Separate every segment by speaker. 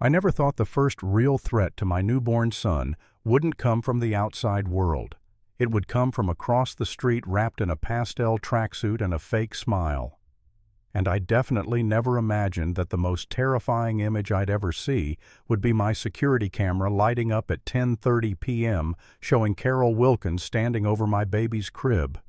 Speaker 1: I never thought the first real threat to my newborn son wouldn't come from the outside world. It would come from across the street wrapped in a pastel tracksuit and a fake smile. And I definitely never imagined that the most terrifying image I'd ever see would be my security camera lighting up at 10:30 p.m. showing Carol Wilkins standing over my baby's crib,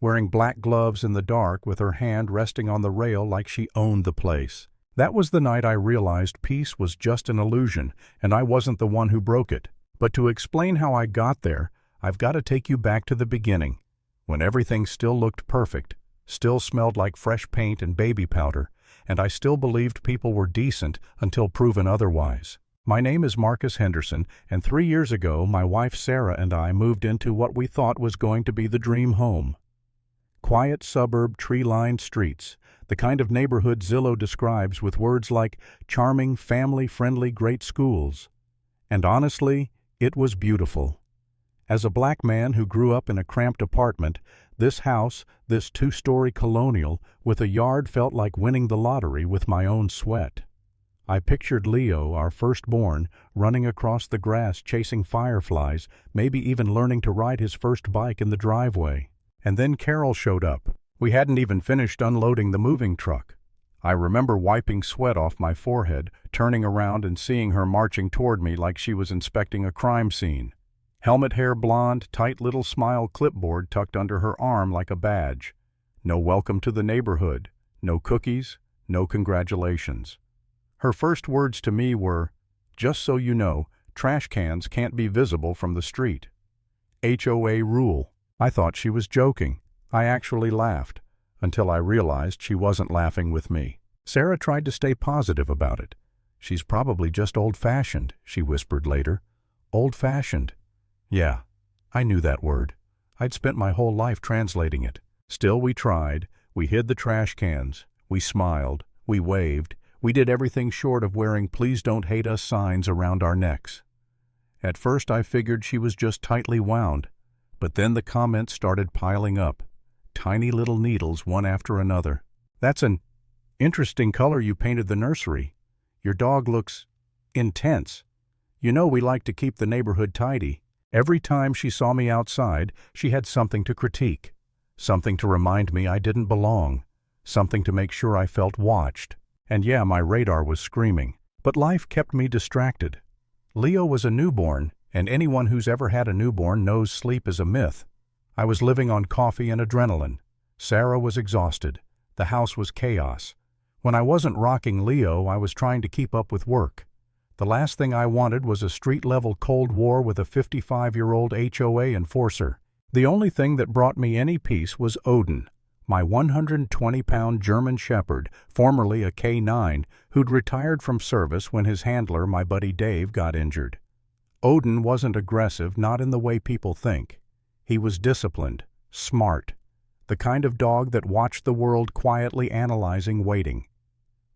Speaker 1: wearing black gloves in the dark with her hand resting on the rail like she owned the place. That was the night I realized peace was just an illusion, and I wasn't the one who broke it. But to explain how I got there, I've got to take you back to the beginning, when everything still looked perfect, still smelled like fresh paint and baby powder, and I still believed people were decent until proven otherwise. My name is Marcus Henderson, and 3 years ago my wife Sarah and I moved into what we thought was going to be the dream home. Quiet suburb, tree-lined streets, the kind of neighborhood Zillow describes with words like charming, family-friendly, great schools. And honestly, it was beautiful. As a black man who grew up in a cramped apartment, this house, this 2-story colonial with a yard felt like winning the lottery with my own sweat. I pictured Leo, our firstborn, running across the grass chasing fireflies, maybe even learning to ride his first bike in the driveway. And then Carol showed up. We hadn't even finished unloading the moving truck. I remember wiping sweat off my forehead, turning around and seeing her marching toward me like she was inspecting a crime scene. Helmet hair blonde, tight little smile, clipboard tucked under her arm like a badge. No welcome to the neighborhood, no cookies, no congratulations. Her first words to me were, "Just so you know, trash cans can't be visible from the street. HOA rule." I thought she was joking. I actually laughed, until I realized she wasn't laughing with me. Sarah tried to stay positive about it. "She's probably just old-fashioned," she whispered later. Old-fashioned. Yeah, I knew that word. I'd spent my whole life translating it. Still, we tried. We hid the trash cans. We smiled. We waved. We did everything short of wearing "Please don't hate us" signs around our necks. At first I figured she was just tightly wound, but then the comments started piling up. Tiny little needles, one after another. "That's an interesting color you painted the nursery. Your dog looks intense. You know we like to keep the neighborhood tidy." Every time she saw me outside, she had something to critique, something to remind me I didn't belong, something to make sure I felt watched. And yeah, my radar was screaming, but life kept me distracted. Leo was a newborn, and anyone who's ever had a newborn knows sleep is a myth. I was living on coffee and adrenaline. Sarah was exhausted. The house was chaos. When I wasn't rocking Leo, I was trying to keep up with work. The last thing I wanted was a street-level Cold War with a 55-year-old HOA enforcer. The only thing that brought me any peace was Odin, my 120-pound German Shepherd, formerly a K-9, who'd retired from service when his handler, my buddy Dave, got injured. Odin wasn't aggressive, not in the way people think. He was disciplined, smart, the kind of dog that watched the world quietly analyzing, waiting.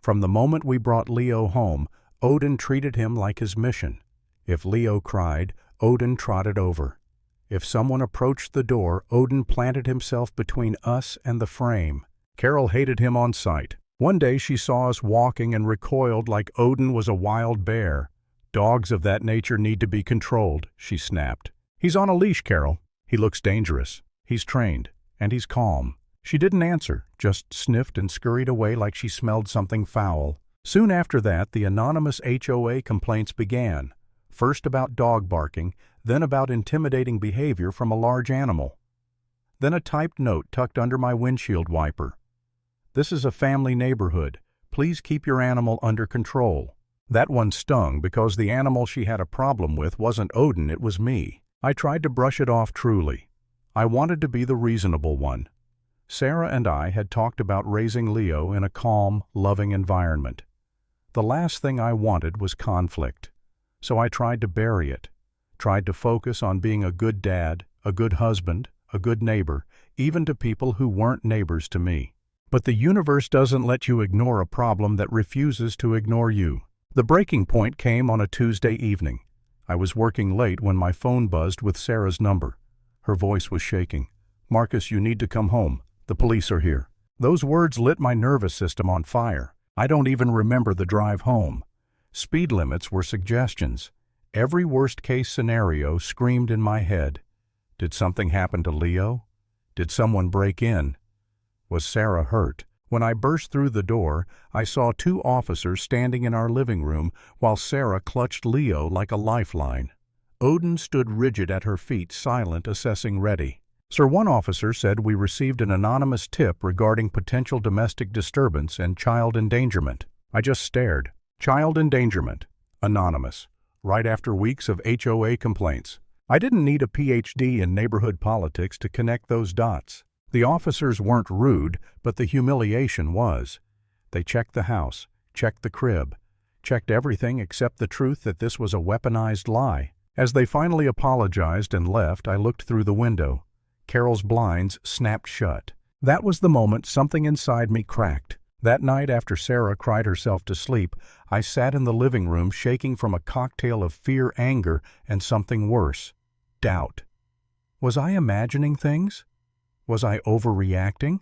Speaker 1: From the moment we brought Leo home, Odin treated him like his mission. If Leo cried, Odin trotted over. If someone approached the door, Odin planted himself between us and the frame. Carol hated him on sight. One day she saw us walking and recoiled like Odin was a wild bear. "Dogs of that nature need to be controlled," she snapped. "He's on a leash, Carol. He looks dangerous. He's trained, and he's calm." She didn't answer, just sniffed and scurried away like she smelled something foul. Soon after that, the anonymous HOA complaints began, first about dog barking, then about intimidating behavior from a large animal. Then a typed note tucked under my windshield wiper. "This is a family neighborhood. Please keep your animal under control." That one stung because the animal she had a problem with wasn't Odin, it was me. I tried to brush it off truly. I wanted to be the reasonable one. Sarah and I had talked about raising Leo in a calm, loving environment. The last thing I wanted was conflict, so I tried to bury it, tried to focus on being a good dad, a good husband, a good neighbor, even to people who weren't neighbors to me. But the universe doesn't let you ignore a problem that refuses to ignore you. The breaking point came on a Tuesday evening. I was working late when my phone buzzed with Sarah's number. Her voice was shaking. "Marcus, you need to come home. The police are here." Those words lit my nervous system on fire. I don't even remember the drive home. Speed limits were suggestions. Every worst-case scenario screamed in my head. Did something happen to Leo? Did someone break in? Was Sarah hurt? When I burst through the door, I saw 2 officers standing in our living room while Sarah clutched Leo like a lifeline. Odin stood rigid at her feet, silent, assessing ready. Sir, one officer said we received an anonymous tip regarding potential domestic disturbance and child endangerment. I just stared. Child endangerment. Anonymous. Right after weeks of HOA complaints. I didn't need a PhD in neighborhood politics to connect those dots. The officers weren't rude, but the humiliation was. They checked the house, checked the crib, checked everything except the truth that this was a weaponized lie. As they finally apologized and left, I looked through the window. Carol's blinds snapped shut. That was the moment something inside me cracked. That night, after Sarah cried herself to sleep, I sat in the living room shaking from a cocktail of fear, anger, and something worse. Doubt. Was I imagining things? Was I overreacting?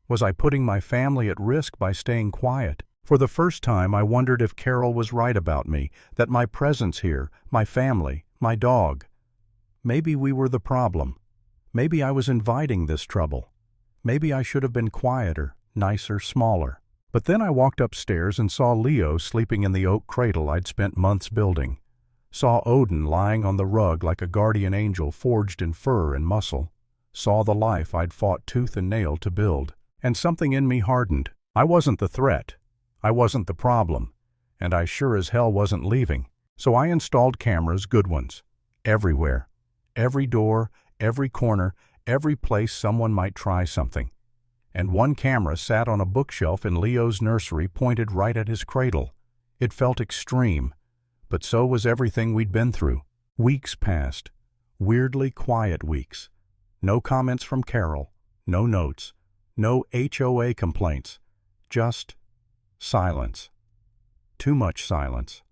Speaker 1: Was I putting my family at risk by staying quiet? For the first time, I wondered if Carol was right about me, that my presence here, my family, my dog. Maybe we were the problem. Maybe I was inviting this trouble. Maybe I should have been quieter, nicer, smaller. But then I walked upstairs and saw Leo sleeping in the oak cradle I'd spent months building. Saw Odin lying on the rug like a guardian angel forged in fur and muscle. Saw the life I'd fought tooth and nail to build. And something in me hardened. I wasn't the threat. I wasn't the problem. And I sure as hell wasn't leaving. So I installed cameras, good ones. Everywhere. Every door, every corner, every place someone might try something. And one camera sat on a bookshelf in Leo's nursery pointed right at his cradle. It felt extreme. But so was everything we'd been through. Weeks passed. Weirdly quiet weeks. No comments from Carol. No notes. No HOA complaints. Just silence. Too much silence.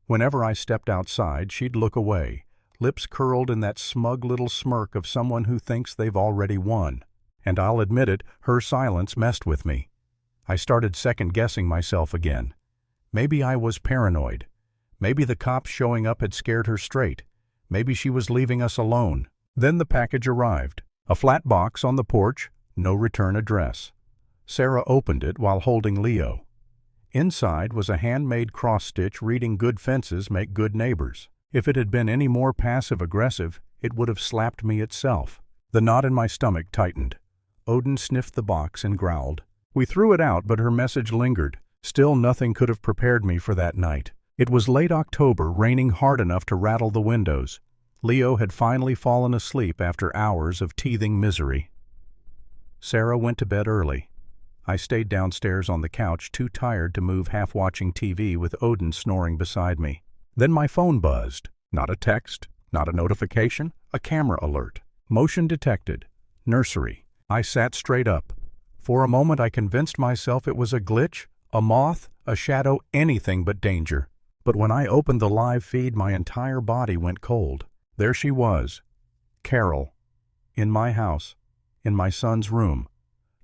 Speaker 1: Whenever I stepped outside, she'd look away, lips curled in that smug little smirk of someone who thinks they've already won. And I'll admit it, her silence messed with me. I started second-guessing myself again. Maybe I was paranoid. Maybe the cops showing up had scared her straight. Maybe she was leaving us alone. Then the package arrived. A flat box on the porch, no return address. Sarah opened it while holding Leo. Inside was a handmade cross-stitch reading "Good fences make good neighbors." If it had been any more passive-aggressive, it would have slapped me itself. The knot in my stomach tightened. Odin sniffed the box and growled. We threw it out, but her message lingered. Still, nothing could have prepared me for that night. It was late October, raining hard enough to rattle the windows. Leo had finally fallen asleep after hours of teething misery. Sarah went to bed early. I stayed downstairs on the couch, too tired to move, half watching TV with Odin snoring beside me. Then my phone buzzed. Not a text, not a notification, a camera alert. Motion detected. Nursery. I sat straight up. For a moment I convinced myself it was a glitch, a moth, a shadow, anything but danger. But when I opened the live feed, my entire body went cold. There she was, Carol, in my house, in my son's room,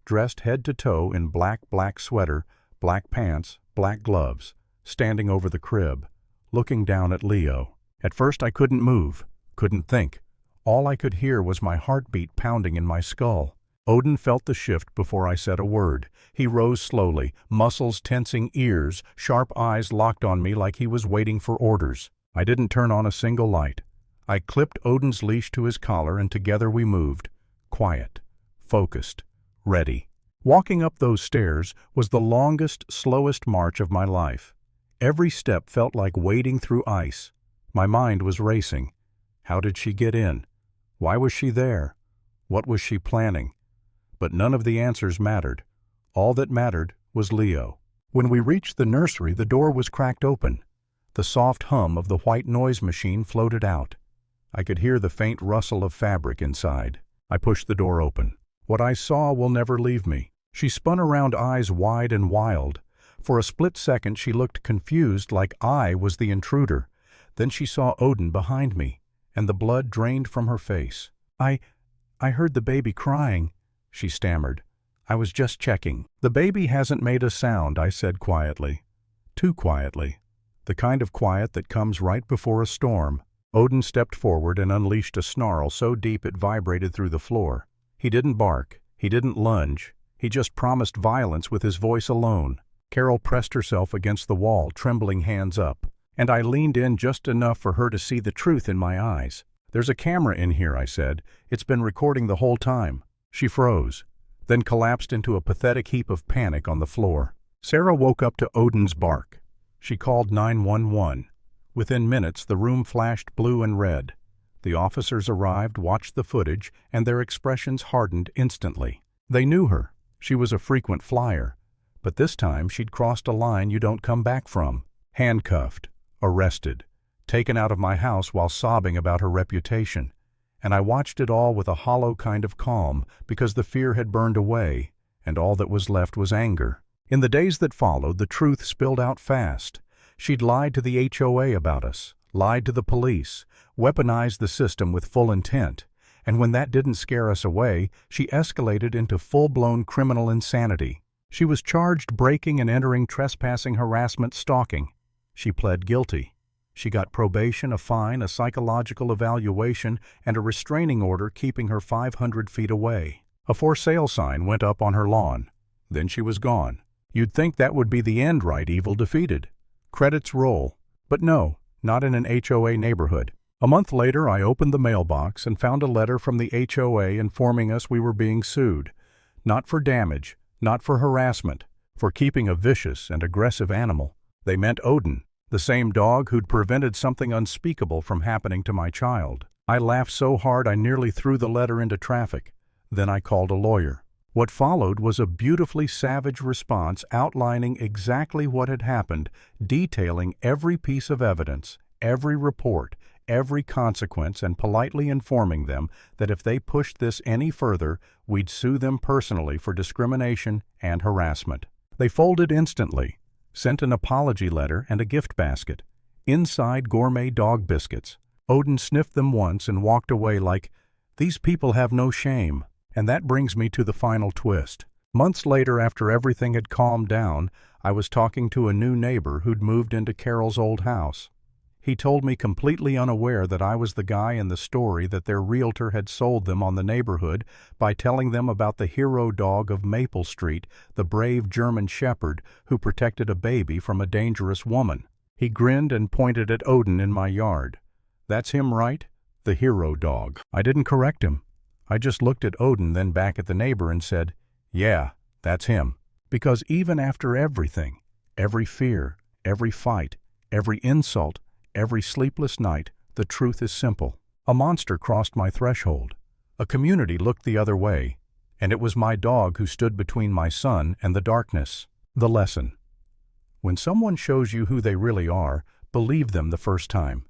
Speaker 1: dressed head to toe in black sweater, black pants, black gloves, standing over the crib, looking down at Leo. At first I couldn't move, couldn't think. All I could hear was my heartbeat pounding in my skull. Odin felt the shift before I said a word. He rose slowly, muscles tensing, ears, sharp eyes locked on me like he was waiting for orders. I didn't turn on a single light. I clipped Odin's leash to his collar and together we moved. Quiet, focused, ready. Walking up those stairs was the longest, slowest march of my life. Every step felt like wading through ice. My mind was racing. How did she get in? Why was she there? What was she planning? But none of the answers mattered. All that mattered was Leo. When we reached the nursery, the door was cracked open. The soft hum of the white noise machine floated out. I could hear the faint rustle of fabric inside. I pushed the door open. What I saw will never leave me. She spun around, eyes wide and wild. For a split second she looked confused, like I was the intruder. Then she saw Odin behind me, and the blood drained from her face. I heard the baby crying, she stammered. I was just checking. The baby hasn't made a sound, I said quietly. Too quietly. the kind of quiet that comes right before a storm. Odin stepped forward and unleashed a snarl so deep it vibrated through the floor. He didn't bark. He didn't lunge. He just promised violence with his voice alone. Carol pressed herself against the wall, trembling hands up, and I leaned in just enough for her to see the truth in my eyes. "There's a camera in here," I said. "It's been recording the whole time." She froze, then collapsed into a pathetic heap of panic on the floor. Sarah woke up to Odin's bark. She called 911. Within minutes, the room flashed blue and red. The officers arrived, watched the footage, and their expressions hardened instantly. They knew her. She was a frequent flyer. But this time, she'd crossed a line you don't come back from. Handcuffed, arrested, taken out of my house while sobbing about her reputation. And I watched it all with a hollow kind of calm, because the fear had burned away, and all that was left was anger. In the days that followed, the truth spilled out fast. She'd lied to the HOA about us, lied to the police, weaponized the system with full intent, and when that didn't scare us away, she escalated into full-blown criminal insanity. She was charged breaking and entering, trespassing, harassment, stalking. She pled guilty. She got probation, a fine, a psychological evaluation, and a restraining order keeping her 500 feet away. A for sale sign went up on her lawn. Then she was gone. You'd think that would be the end, right? Evil defeated. Credits roll. But no, not in an HOA neighborhood. A month later, I opened the mailbox and found a letter from the HOA informing us we were being sued. Not for damage, not for harassment, for keeping a vicious and aggressive animal. They meant Odin, the same dog who'd prevented something unspeakable from happening to my child. I laughed so hard I nearly threw the letter into traffic. Then I called a lawyer. What followed was a beautifully savage response outlining exactly what had happened, detailing every piece of evidence, every report, every consequence, and politely informing them that if they pushed this any further, we'd sue them personally for discrimination and harassment. They folded instantly, sent an apology letter and a gift basket. Inside, gourmet dog biscuits. Odin sniffed them once and walked away like, "These people have no shame." And that brings me to the final twist. Months later, after everything had calmed down, I was talking to a new neighbor who'd moved into Carol's old house. He told me, completely unaware that I was the guy in the story that their realtor had sold them on the neighborhood by telling them about the hero dog of Maple Street, the brave German Shepherd who protected a baby from a dangerous woman. He grinned and pointed at Odin in my yard. "That's him, right? The hero dog." I didn't correct him. I just looked at Odin, then back at the neighbor and said, "Yeah, that's him." Because even after everything, every fear, every fight, every insult, every sleepless night, the truth is simple. A monster crossed my threshold. A community looked the other way, and it was my dog who stood between my son and the darkness. The lesson: when someone shows you who they really are, believe them the first time.